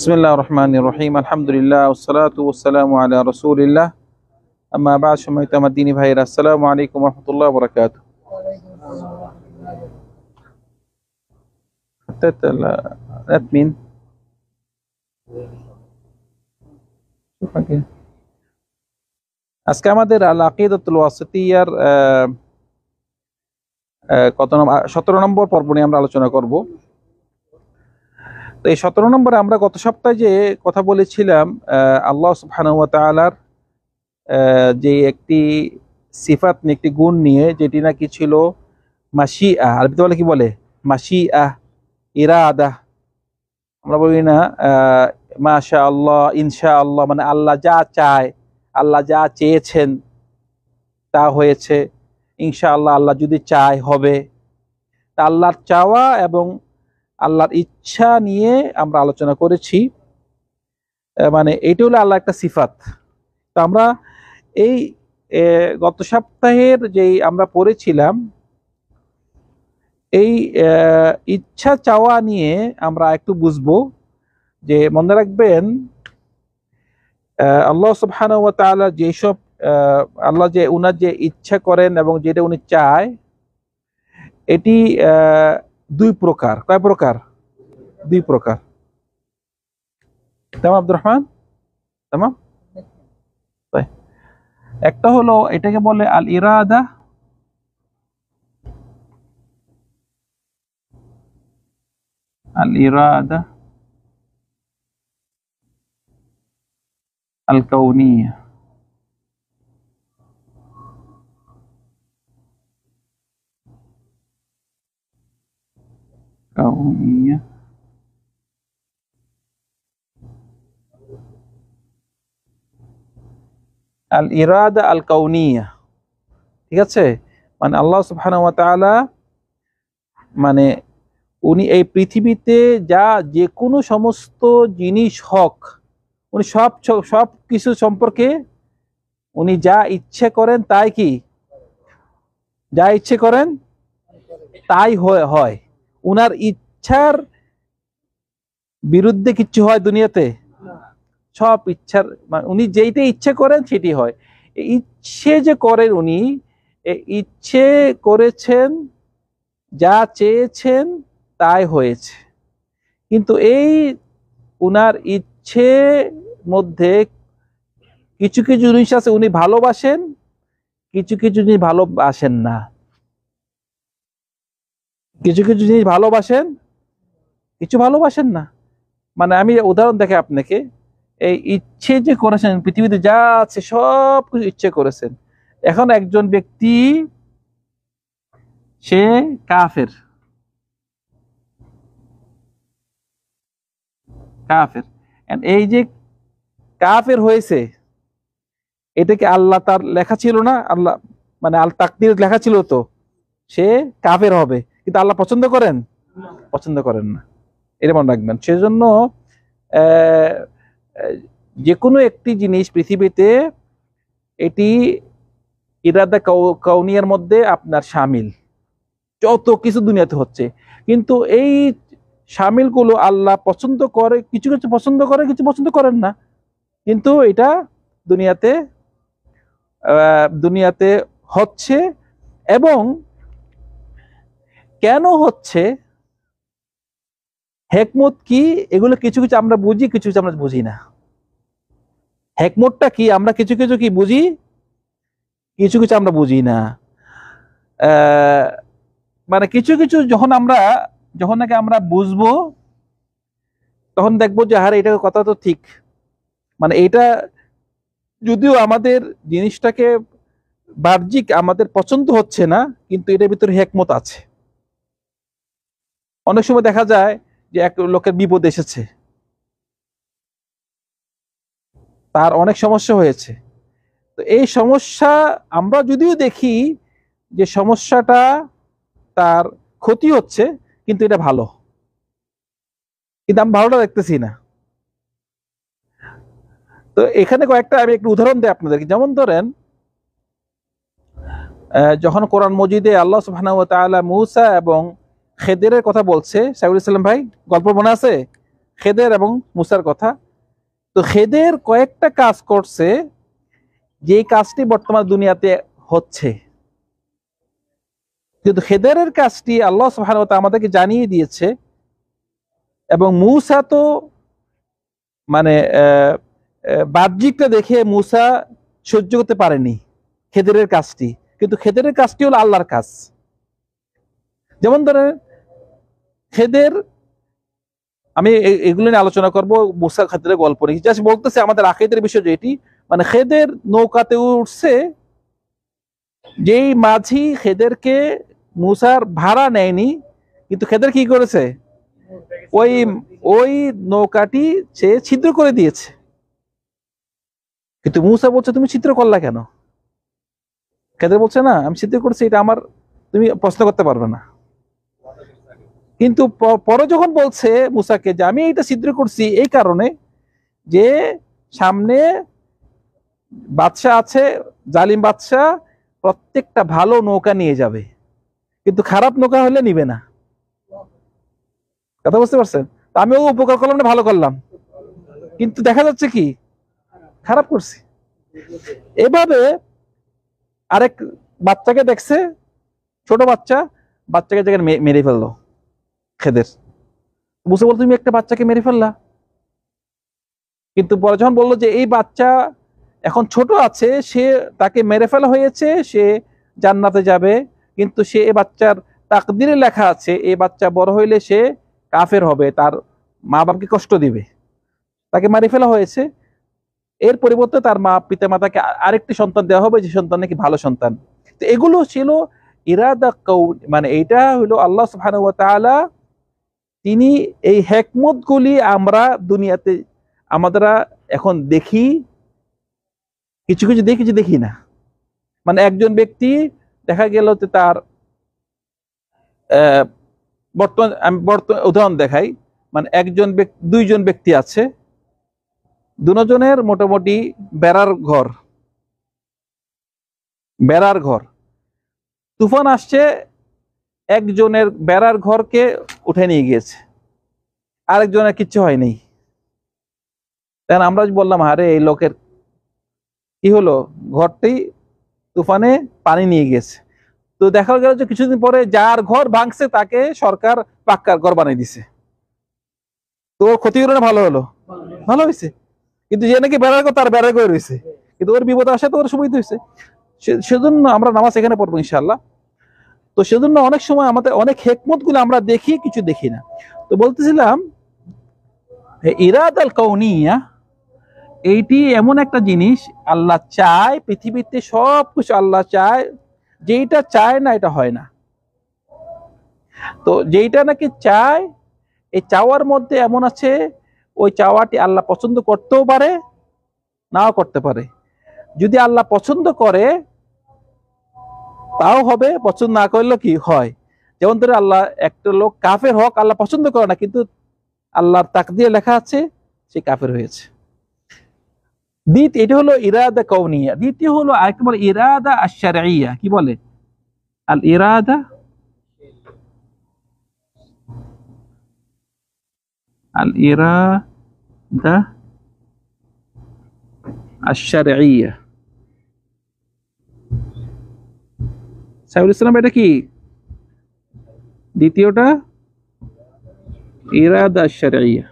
বিসমিল্লাহির রহমানির রহিম। আলহামদুলিল্লাহ ওয়াসসালাতু ওয়াসসালামু আলা রাসূলিল্লাহ। আম্মা বা'দ, সম্মানিত আমার দ্বীনী ভাইয়েরা, আসসালামু আলাইকুম ওয়া রাহমাতুল্লাহি ওয়া বারাকাতুহু। admin আজকে আমাদের আল আকিদাতুল ওয়াসিতিয়ার কত নম্বর 17 নম্বর পর্ব নিয়ে আমরা আলোচনা করব। তো এই 17 নম্বরে আমরা গত সপ্তাহে যে কথা বলেছিলাম আল্লাহ সুবহানাহু ওয়া তাআলার যে একটি সিফাত নিয়ে, একটি গুণ নিয়ে, যেটি নাকি ছিল মাশিআ। আরবিতে বলে কি বলে? মাশিআ, ইরাদা। আমরা বলি না মাশা আল্লাহ, ইনশা আল্লাহ, মানে আল্লাহ যা চায়, আল্লাহ যা চেয়েছেন তা হয়েছে, ইনশা আল্লাহ, আল্লাহ যদি চায় হবে। তা আল্লাহর চাওয়া এবং আল্লাহর ইচ্ছা নিয়ে আমরা আলোচনা করেছি। মানে এটি হলো আল্লাহ একটা সিফাত। তো আমরা এই গত সপ্তাহের যেই আমরা পড়েছিলাম, এই ইচ্ছা চাওয়া নিয়ে আমরা একটু বুঝবো। যে মনে রাখবেন, আল্লাহ সুবহানাহু ওয়া তাআলা যেসব আল্লাহ যে উনার যে ইচ্ছা করেন এবং যেটা উনি চায়, এটি দুই প্রকার। কয় প্রকার? দুই প্রকার। তামাম আব্দুর রহমান, তামাম। একটা হলো, এটাকে বলে আল ইরাদা, আল ইরাদা আল কাউনিয়া। কাউনিয়া আল ইরাদা আল কাউনিয়া, ঠিক আছে? মানে আল্লাহ সুবহানাহু ওয়া তাআলা, মানে উনি এই পৃথিবীতে যা যে কোনো সমস্ত জিনিস হক, উনি সব কিছু সম্পর্কে উনি যা ইচ্ছে করেন তাই কি, যা ইচ্ছে করেন তাই হয়। উনার ইচ্ছার বিরুদ্ধে কিছু হয় দুনিয়াতে? সব ইচ্ছার, উনি যেইটা ইচ্ছে করেন সেটি হয়। ইচ্ছে যে করেন, উনি ইচ্ছে করেছেন, যা চেয়েছেন তাই হয়েছে। কিন্তু এই উনার ইচ্ছে মধ্যে কিছু কিছু জিনিস আছে উনি ভালোবাসেন, কিছু কিছু জিনিস ভালোবাসেন না। কিছু কিছু জিনিস ভালোবাসেন, কিছু ভালোবাসেন না। মানে আমি উদাহরণ দেখে আপনাকে, এই ইচ্ছে যে করেছেন, পৃথিবীতে যা আছে সব কিছু ইচ্ছে করেছেন। এখন একজন ব্যক্তি, সে কাফের, কাফের। এই যে কাফের হয়েছে, এটা কি আল্লাহ তার লেখা ছিল না? আল্লাহ মানে আল তাকদীর লেখা ছিল তো সে কাফের হবে, কিন্তু আল্লাহ পছন্দ করেন? পছন্দ করেন না। এটা মনে রাখবেন। সেজন্য যে কোনো একটি জিনিস পৃথিবীতে, এটি ইরাদা কাউনিয়ার মধ্যে আপনার শামিল। যত কিছু দুনিয়াতে হচ্ছে, কিন্তু এই শামিলগুলো আল্লাহ পছন্দ করে, কিছু কিছু পছন্দ করে, কিছু পছন্দ করেন না। কিন্তু এটা দুনিয়াতে দুনিয়াতে হচ্ছে। এবং কেন হচ্ছে, হেকমত কি, এগুলো কিছু কিছু আমরা বুঝি, কিছু কিছু আমরা বুঝি না। হেকমতটা কি আমরা কিছু কিছু কি বুঝি, কিছু কিছু আমরা বুঝি না। মানে কিছু কিছু যখন নাকি আমরা বুঝবো, তখন দেখবো যে আরে এটা কথা তো ঠিক। মানে এটা যদিও আমাদের জিনিসটাকে বাহ্যিক আমাদের পছন্দ হচ্ছে না, কিন্তু এটার ভিতরে হেকমত আছে। অনেক সময় দেখা যায় যে এক লোকের বিপদ এসেছে, তার অনেক সমস্যা হয়েছে। তো এই সমস্যা আমরা যদিও দেখি যে সমস্যাটা তার ক্ষতি হচ্ছে, কিন্তু এটা ভালো, কিন্তু আমি ভালোটা দেখতেছি না। তো এখানে কয়েকটা আমি একটু উদাহরণ দিই আপনাদেরকে। যেমন ধরেন, যখন কোরআন মজিদে আল্লাহ সুবহানাহু ওয়া তাআলা মূসা এবং খেদিরের কথা বলছে, সাইফুল ইসলাম ভাই, গল্প মনে আছে? খেদের এবং মুসার কথা। তো খেদের কয়েকটা কাজ করছে, যে কাজটি বর্তমান দুনিয়াতে হচ্ছে, কিন্তু খেদেরের কাজটি আল্লাহ সুবহানাহু ওয়া তাআলা আমাদেরকে জানিয়ে দিয়েছে। এবং মূসা তো মানে বাহ্যিকটা দেখে মূসা সহ্য করতে পারেনি খেদেরের কাজটি, কিন্তু খেদেরের কাজটি হলো আল্লাহর কাজ। যেমন ধরেন খেদের, আমি এগুলো নিয়ে আলোচনা করবো, মূসা খেদেরের গল্প নিয়ে জাস্ট বলতেছে আমাদের আকীদার বিষয় যেটি, মানে খেদের নৌকাতে উঠছে, যেই মাঝি খেদেরকে মূসার ভাড়া নেয়নি, কিন্তু খেদের কি করেছে, ওই ওই নৌকাটি সে ছিদ্র করে দিয়েছে। কিন্তু মূসা বলছে তুমি ছিদ্র করলা কেন? খেদের বলছে না আমি ছিদ্র করছি, এটা আমার, তুমি প্রশ্ন করতে পারবে না। কিন্তু পরে যখন বলছে মূসাকে যে আমি এটা ছিদ্র করছি এই কারণে যে সামনে বাদশা আছে, জালিম বাদশা, প্রত্যেকটা ভালো নৌকা নিয়ে যাবে, কিন্তু খারাপ নৌকা হলে নিবে না। কথা বুঝতে পারছেন? আমিও উপকার করলাম না ভালো করলাম, কিন্তু দেখা যাচ্ছে কি খারাপ করছি। এভাবে আরেক বাচ্চাকে দেখছে, ছোট বাচ্চাকে জায়গায় মেরে ফেললো খেদের। বুঝে বল তুমি একটা বাচ্চাকে মেরে ফেললা, কিন্তু পরে যখন বললো যে এই বাচ্চা এখন ছোট আছে, সে তাকে মেরে ফেলা হয়েছে, সে জান্নাতে যাবে, কিন্তু সে এ বাচ্চার তাকদিরে লেখা আছে এই বাচ্চা বড় হইলে সে কাফের হবে, তার মা বাবাকে কষ্ট দিবে, তাকে মেরে ফেলা হয়েছে। এর পরিবর্তে তার পিতা মাতাকে আরেকটি সন্তান দেওয়া হবে, যে সন্তান নাকি ভালো সন্তান। তো এগুলো ছিল ইরাদা কৌন, মানে এটা হলো আল্লাহ সুবহানাহু ওয়া তাআলা, তিনি এই হিকমত গুলি আমরা দুনিয়াতে আমরা এখন দেখি, কিছু কিছু দেখি, কিছু দেখি না। মানে একজন ব্যক্তি দেখা গেল যে তার বর্তমান, আমি বর্তমান উদাহরণ দেখাই, মানে দুইজন ব্যক্তি আছে, দুজনের মোটামুটি বেড়ার ঘর, তুফান আসছে, একজনের বেড়ার ঘরকে উঠে নিয়ে গিয়েছে, আরেকজনের কিচ্ছু হয়নি। তাই আমরা বললাম আরে এই লোকের কি হলো, ঘরটি তুফানে পানি নিয়ে গেছে। তো দেখা গেল যে কিছুদিন পরে যার ঘর ভাঙছে তাকে সরকার পাক্কার ঘর বানিয়ে দিছে। তো ওর ক্ষতি হলো না ভালো হলো? ভালো হয়েছে। কিন্তু যে নাকি বেড়ার ঘর, তার বেড়ার ঘর রয়েছে, কিন্তু ওর বিপদ আসে তো ওর সুবিধা হয়েছে। সেজন্য আমরা নামাজ এখানে পড়বো ইনশাআল্লাহ। তো সেজন্য অনেক সময় আমাদের অনেক হিকমত গুলো আমরা দেখি, কিছু দেখি না। তো বলতেছিলাম ইরাদাল কাউনিয়া, এইটি এমন একটা জিনিস, আল্লাহ চায়, পৃথিবীতে সবকিছু আল্লাহ চায়, যেটা চায় না এটা হয় না। তো যেটা নাকি চায়, এই চাওয়ার মধ্যে এমন আছে, ওই চাওয়াটি আল্লাহ পছন্দ করতেও পারে, নাও করতে পারে। যদি আল্লাহ পছন্দ করে তাও হবে, পছন্দ না করলে কি হয়। যেমন ধরে আল্লাহ একটা লোক কাফের হোক, আল্লাহ পছন্দ করে না, কিন্তু আল্লাহর তাকদীরে লেখা আছে সে কাফের হয়েছে। এটা হলো ইরাদা কাউনিয়া। দ্বিতীয় হলো আরেকটা বলে ইরাদা আশ-শারঈয়া। কি বলে? আল ইরাদা আশ-শারঈয়া। সাইফুল ইসলাম, এটা কি দ্বিতীয়টা? ইরাদা আশ-শারঈয়া।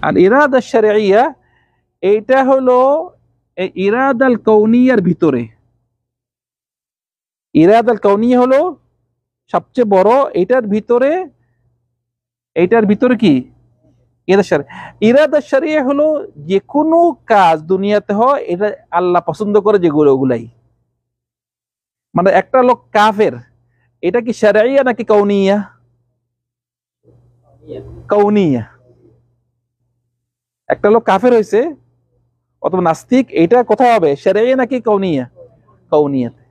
আর ইরাদা আশ-শারঈয়া এইটা হলো ইরাদাল কাউনিয়ার ভিতরে। ইরাদাল কাউনিয়া হলো সবচেয়ে বড়, এইটার ভিতরে কি ইরাদা শরিয়া হলো যে কোনো কাজ দুনিয়াতে হয় এটা আল্লাহ পছন্দ করে যেগুলো, ওগুলাই। মানে একটা লোক কাফের, এটা কি শরঈয়া নাকি কাউনিয়া? কাউনিয়া। একটা লোক কাফের হয়েছে অথবা নাস্তিক, এটা কোথায় হবে, শরঈয়া নাকি কাউনিয়া? কাউনিয়াতে।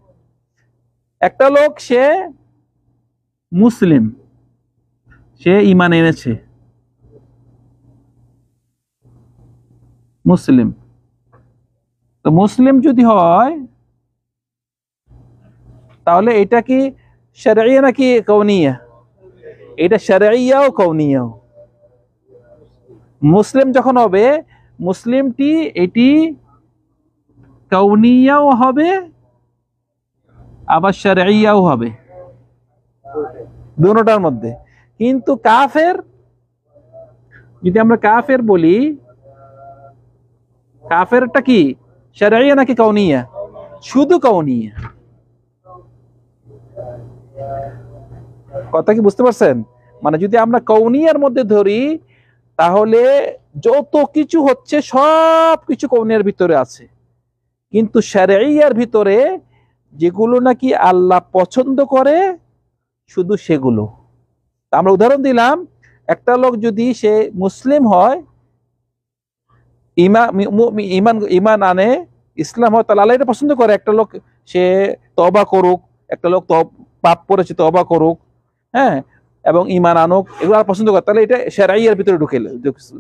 একটা লোক সে মুসলিম, সে ঈমান এনেছে, মুসলিম, তো মুসলিম যদি হয় তাহলে এটা কি শরঈয়া নাকি কাউনিয়া? এটা শারঈয়াও কাউনিয়াও। মুসলিম যখন হবে, মুসলিমটি এটি কাউনিয়াও হবে আবার শারঈয়াও হবে, দুটোটার মধ্যে। কিন্তু কাফের, যদি আমরা কাফের বলি, কাফেরটা কি শারঈয়া নাকি কাউনিয়া? শুধু কাউনিয়া। কথা কি বুঝতে পারছেন? মানে যদি আমরা কাউনিয়ার মধ্যে ধরি, তাহলে যত কিছু হচ্ছে সব কিছু কাউনিয়ার ভিতরে আছে। কিন্তু শারঈয়ার ভিতরে যেগুলো নাকি আল্লাহ পছন্দ করে শুধু সেগুলো। আমরা উদাহরণ দিলাম, একটা লোক যদি সে মুসলিম হয়, ইমান আনে, ইসলাম হয়, তাহলে আল্লাহ এটা পছন্দ করে। একটা লোক সে তওবা করুক, একটা লোক পাপ করেছে তওবা করুক, হ্যাঁ, এবং ইমান আনুক, এগুলো আর পছন্দ করে, তাহলে এটা শারঈয়ার ভিতরে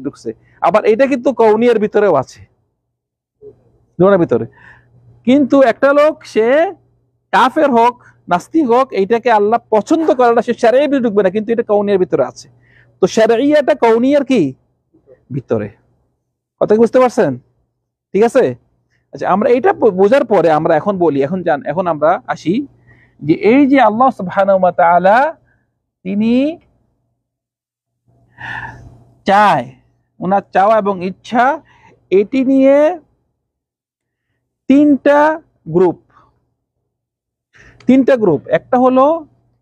ঢুকছে। আবার এটা কিন্তু কাউনিয়ার ভিতরেও আছে, দুটোর ভিতরে। কিন্তু একটা লোক সে কাফের হোক, নাস্তিক হোক, এইটাকে আল্লাহ পছন্দ করে না, সে শারঈয়ার ভিতরে ঢুকবে না, কিন্তু এটা কাউনিয়ার ভিতরে আছে। তো শারঈয়াটা কাউনিয়ার কি ভিতরে। কথা কি বুঝতে পারছেন? ঠিক আছে। আচ্ছা, আমরা এটা বোঝার পরে আমরা এখন বলি, এখন আমরা আসি যে এই যে আল্লাহ সুবহানাহু ওয়া তাআলা তিনি চায়, ওনার চাওয়া এবং ইচ্ছা, এটি নিয়ে তিনটা গ্রুপ। একটা হলো,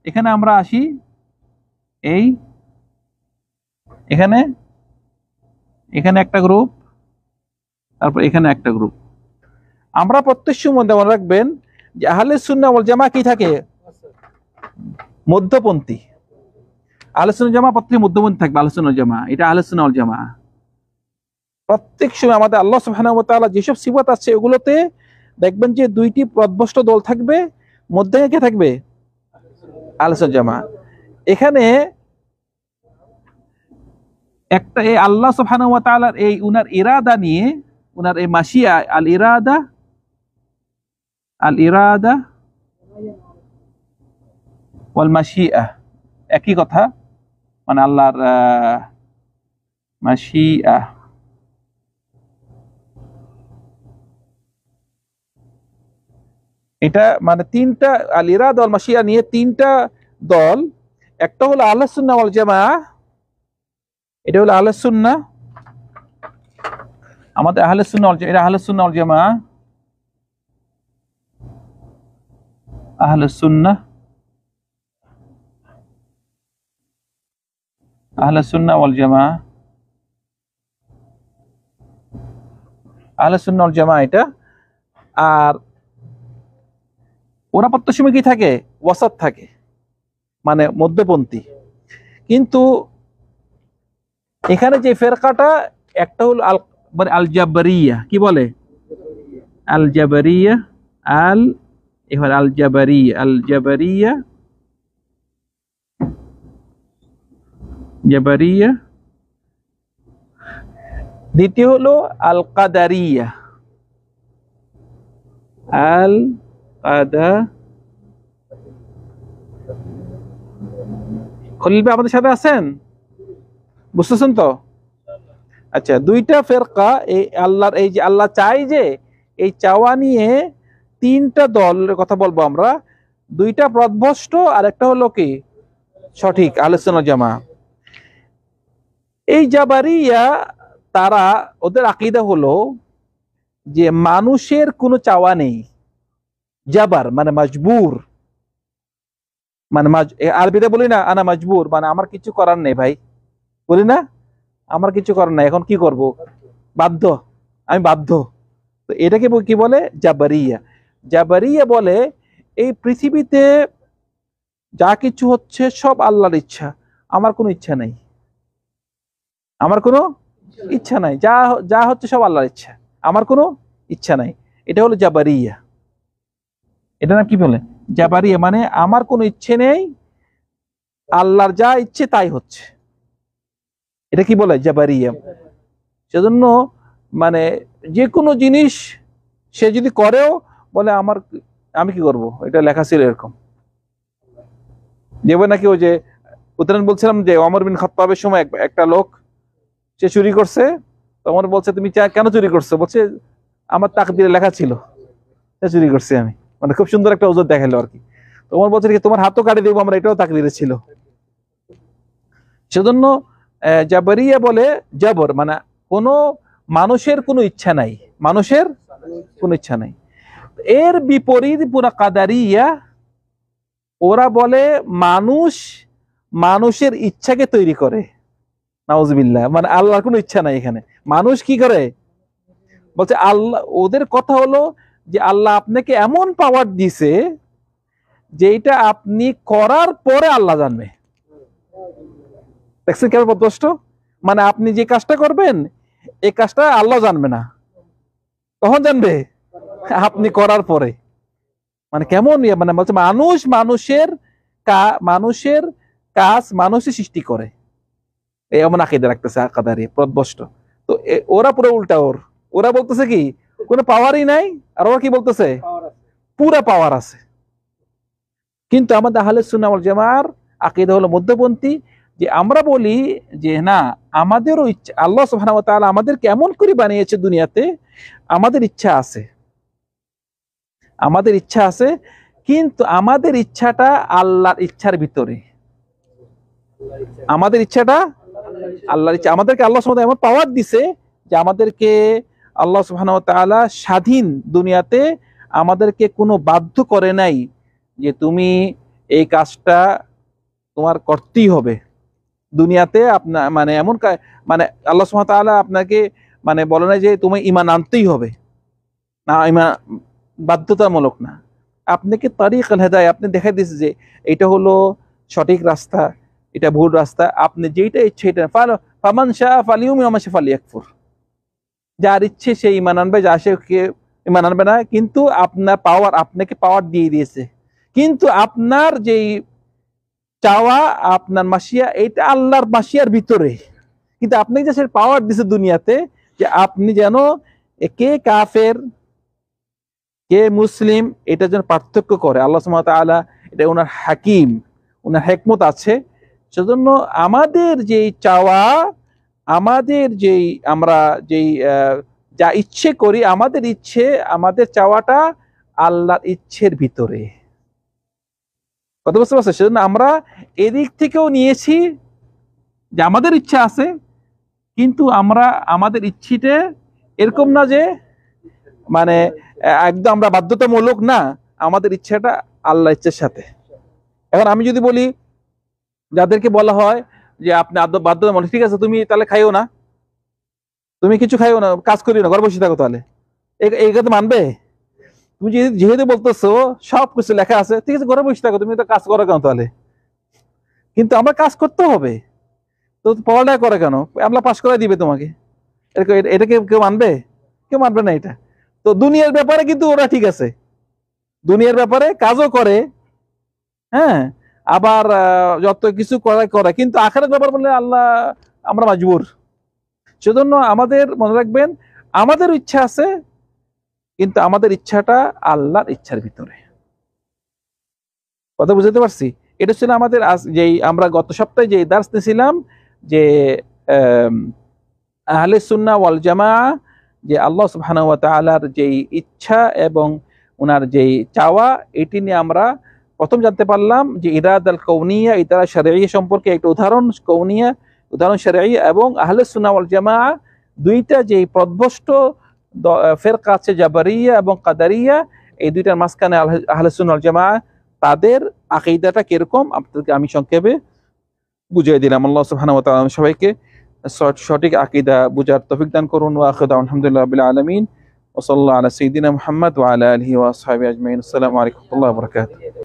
এখানে আমরা আসি, এই এখানে একটা গ্রুপ, তারপর এখানে একটা গ্রুপ। আমরা প্রত্যেক সময় মনে রাখবেন যে আহলে সুন্নাহ ওয়াল জামাত কি থাকে? মধ্যপন্থী। আহলে সুন্নাহ জামাত প্রত্যেক মধ্যপন্থী থাকবে। আহলে সুন্নাহ জামাত, এটা আহলে সুন্নাহ ওয়াল জামাত। প্রত্যেক সময় আমাদের আল্লাহ সুবহানাহু ওয়া তাআলা যেসব সিফাত আছে ওগুলোতে দেখবেন যে দুইটি পথভ্রষ্ট দল থাকবে, মধ্যে কে থাকবে? আহলে সুন্নাহ জামাত। এখানে একটা এই আল্লাহ সুবহানাহু ওয়া তাআলার এই উনার ইরাদা নিয়ে, উনার এই মাশিয়া, আল ইরাদা ওয়াল মাশিয়া একই কথা, মানে আল্লাহর মাশিয়া, এটা মানে তিনটা, আল ইরাদা ওয়াল মাশিয়া নিয়ে তিনটা দল। একটা হলো আহলুস সুন্নাহ ওয়াল জামাআহ, এটা হলো আহলুস সুন্নাহ, আমাদের আহলুস সুন্নাহ ওয়াল জামাআহ, এটা আহলুস সুন্নাহ ওয়াল জামাআহ, আহলুস সুন্নাহ ওয়াল জামাআহ, আহলুস সুন্নাহ ওয়াল জামাআহ এটা। আর ওরা প্রত্যেক সময় কি থাকে? ওয়াসাত থাকে, মানে মধ্যপন্থী। কিন্তু এখানে যে ফেরকাটা, একটা হলো আল জাবরিয়া, কি বলে? আল জাবরিয়া, আল জাবরিয়া, দ্বিতীয় হলো আল কাদারিয়া, খলিল ভাই আমাদের সাথে আছেন? বুঝতেছেন তো? আচ্ছা, দুইটা ফেরকা, এই আল্লাহর, এই যে আল্লাহ চাই, যে এই চাওয়া নিয়ে তিনটা দলের কথা বলবো আমরা। দুইটা পথভ্রষ্ট আর একটা হলো কি সঠিক, আহলুস সুন্নাহ ওয়াল জামাআহ। এই জাবারিয়া, তারা, ওদের আকীদা হলো যে মানুষের কোনো চাওয়া নেই। জাবার মানে মাজবুর, মানে আরবিতে বলি না আনা মাজবুর, মানে আমার কিছু করার নেই ভাই, বলি না আমার কিছু করার নাই, এখন কি করব, বাধ্য, আমি বাধ্য। তো এটাকে কি বলে? জাবারিয়া বলে এই পৃথিবীতে যা কিছু হচ্ছে সব আল্লাহর ইচ্ছা, আমার কোনো ইচ্ছা নাই, আমার কোনো ইচ্ছা নাই, যা হচ্ছে সব আল্লাহর ইচ্ছা, আমার কোনো ইচ্ছা নাই। এটা হলো জাবারিয়া। এটা নাম কি বলে? জাবারিয়া, মানে আমার কোনো ইচ্ছে নেই, আল্লাহর যা ইচ্ছে তাই হচ্ছে। এটা কি বলে? জাবারিয়া। সেজন্য মানে যে কোনো জিনিস সে যদি করেও বলে আমি কি করব, এটা লেখা ছিল এরকম, যেমন নাকি ওই যে উদাহরণ বলছিলাম যে ওমর বিন খাত্তাবের সময় একটা লোক সে চুরি করছে। তো ওমর বলছে তুমি কেন চুরি করছো? বলছে আমার তাকদীরে লেখা ছিল চুরি করছি আমি। মানে খুব সুন্দর একটা ওজোর দেখালো আর কি। তো ওমর বলছে তোমার হাতও কাটে দেবো আমরা, এটাও তাকদীরে ছিল। সেজন্য জাবরিয়া বলে জাবর মানে কোনো মানুষের কোনো ইচ্ছা নাই, মানুষের কোনো ইচ্ছা নাই। এর বিপরীত পুরা কাদারিয়া, ওরা বলে মানুষ মানুষের ইচ্ছাকে তৈরি করে। নাউজুবিল্লাহ, মানে আল্লাহর কোনো ইচ্ছা নাই এখানে, মানুষ কি করে বলছে আল্লাহ। ওদের কথা হলো যে আল্লাহ আপনাকে এমন পাওয়ার দিছে যেটা আপনি করার পরে আল্লাহ জানবে। দেখছেন কেমন স্পষ্ট? মানে আপনি যে কাজটা করবেন এই কাজটা আল্লাহ জানবে না। কখন জানবে? আপনি করার পরে। মানে কেমন মানে বলছে মানুষের কাজ মানুষই সৃষ্টি করে, এমন আকীদা রাখতেছে কাদারি পথভ্রষ্ট। তো ওরা পুরো উল্টা, ওরা বলতেছে কি কোনো পাওয়ারই নাই, আর ওরা কি বলতেছে পুরা পাওয়ার আছে। কিন্তু আমাদের আহলে সুন্নাহ ওয়াল জামাআর আকীদা হলো মধ্যপন্থী, যে আমরা বলি যে না, আমাদেরও ইচ্ছা, আল্লাহ সুবহানাহু ওয়া তাআলা আমাদেরকে এমন করে বানিয়েছে দুনিয়াতে, আমাদের ইচ্ছা আছে, আমাদের ইচ্ছা আছে, কিন্তু আমাদের ইচ্ছাটা আল্লাহর ইচ্ছার ভিতরে। আমাদের ইচ্ছাটা আল্লাহর ইচ্ছা। আমাদেরকে আল্লাহ সুবহানাহু ওয়া তাআলা এমন পাওয়ার দিছে যে আমাদেরকে আল্লাহ সুবহানাহু ওয়া তাআলা স্বাধীন দুনিয়াতে আমাদেরকে কোনো বাধ্য করে নাই যে তুমি এই কাজটা তোমার করতেই হবে দুনিয়াতে। আপনার মানে এমন মানে আল্লাহ সুবহানাহু ওয়া তাআলা আপনাকে মানে বলে না যে তুমি ঈমান আনতেই হবে না, ঈমান বাধ্যতামূলক না। আপনাকে তারিকুল হিদায়াহ আপনি দেখাই দিয়েছে যে এটা হলো সঠিক রাস্তা, এটা ভুল রাস্তা। আপনি যেটা ইচ্ছে এটা ফামান শাআ ফালিউমিন ওয়া মান শাআ ফালিয়াকফুর। যার ইচ্ছে সে ঈমান আনবে, যা সে ঈমান আনবে না। কিন্তু আপনার পাওয়ার, আপনাকে পাওয়ার দিয়ে দিয়েছে, কিন্তু আপনার যেই চাওয়া, আপনার মাশিয়া, এটা আল্লাহর মাশিয়ার ভিতরে। কিন্তু আপনি যে সে পাওয়ার দিয়েছে দুনিয়াতে যে আপনি যেন কে কাফের কে মুসলিম এটা যেন পার্থক্য করে। আল্লাহ সুবহানাহু ওয়া তাআলা এটা ওনার হাকিম, ওনার হিকমত আছে। সেজন্য আমাদের যেই চাওয়া, আমাদের যেই আমরা যেই যা ইচ্ছে করি, আমাদের ইচ্ছে আমাদের চাওয়াটা আল্লাহর ইচ্ছের ভিতরে। কথা বুঝতে পারছো? সেজন্য আমরা এদিক থেকেও নিয়েছি যে আমাদের ইচ্ছা আছে, কিন্তু আমরা আমাদের ইচ্ছিতে এরকম না যে মানে একদম আমরা বাধ্যতামূলক না, আমাদের ইচ্ছাটা আল্লাহ ইচ্ছার সাথে। এখন আমি যদি বলি, যাদেরকে বলা হয় যে আপনি বাধ্যতামূলক, ঠিক আছে তুমি তাহলে খাইও না, তুমি কিছু খাইও না, কাজ করিও না, ঘরে বসে থাকো, তাহলে এই কথা মানবে? তুমি যেহেতু বলতেছো সব কিছু লেখা আছে, ঠিক আছে ঘরে বসে থাকো, তুমি তো কাজ করো কেন তাহলে? কিন্তু আমরা কাজ করতে হবে, তো পড়ালেখা করে কেন? আল্লাহ পাশ করে দিবে তোমাকে, এটাকে কেউ মানবে? কেউ মানবে না এটা। তো দুনিয়ার ব্যাপারে কিন্তু ওরা ঠিক আছে, দুনিয়ার ব্যাপারে কাজও করে, হ্যাঁ, আবার যত কিছু করে, কিন্তু আখিরাত ব্যাপার বললে আল্লাহ আমরা মাজবুর। সেজন্য আমাদের মনে রাখবেন, আমাদের ইচ্ছা আছে, কিন্তু আমাদের ইচ্ছাটা আল্লাহর ইচ্ছার ভিতরে। কথা বুঝতে পারছি? এটা ছিল আমাদের যেই আমরা গত সপ্তাহে যে দার্স নিয়েছিলাম যে আহলে সুন্নাহ ওয়াল জামাআহ, যে আল্লাহ সুবহানাহু ওয়া তাআলার যেই ইচ্ছা এবং ওনার যেই চাওয়া, এটি নিয়ে আমরা প্রথম জানতে পারলাম যে ইরাদাল কাউনিয়া, ইরাদা শারঈয়া সম্পর্কে একটা উদাহরণ, কাউনিয়া উদাহরণ শারঈয়া, এবং আহলে সুন্নাহ ওয়াল জামাআহ দুইটা যেই পথভ্রষ্ট ফিরকা আছে, জাবরিয়া এবং কাদারিয়া, এই দুইটার মাঝখানে আহলে সুন্নাহ ওয়াল জামাআহ তাদের আকীদাটা কিরকম আপনাদেরকে আমি সংক্ষেপে বুঝিয়ে দিলাম। আল্লাহ সুবহানাহু ওয়া তাআলা সবাইকে সঠিক আকীদা বুঝার তৌফিক দান করুন। ওয়া আখিরু দাওয়ানা আলহামদুলিল্লাহি রাব্বিল আলামিন ওয়া সাল্লাল্লাহু আলা সাইয়্যিদিনা মুহাম্মদ ওয়া আলা আলিহি ওয়া আসহাবিহি আজমাইন। আসসালামু আলাইকুম ওয়া রাহমাতুল্লাহি ওয়া বারাকাতুহু।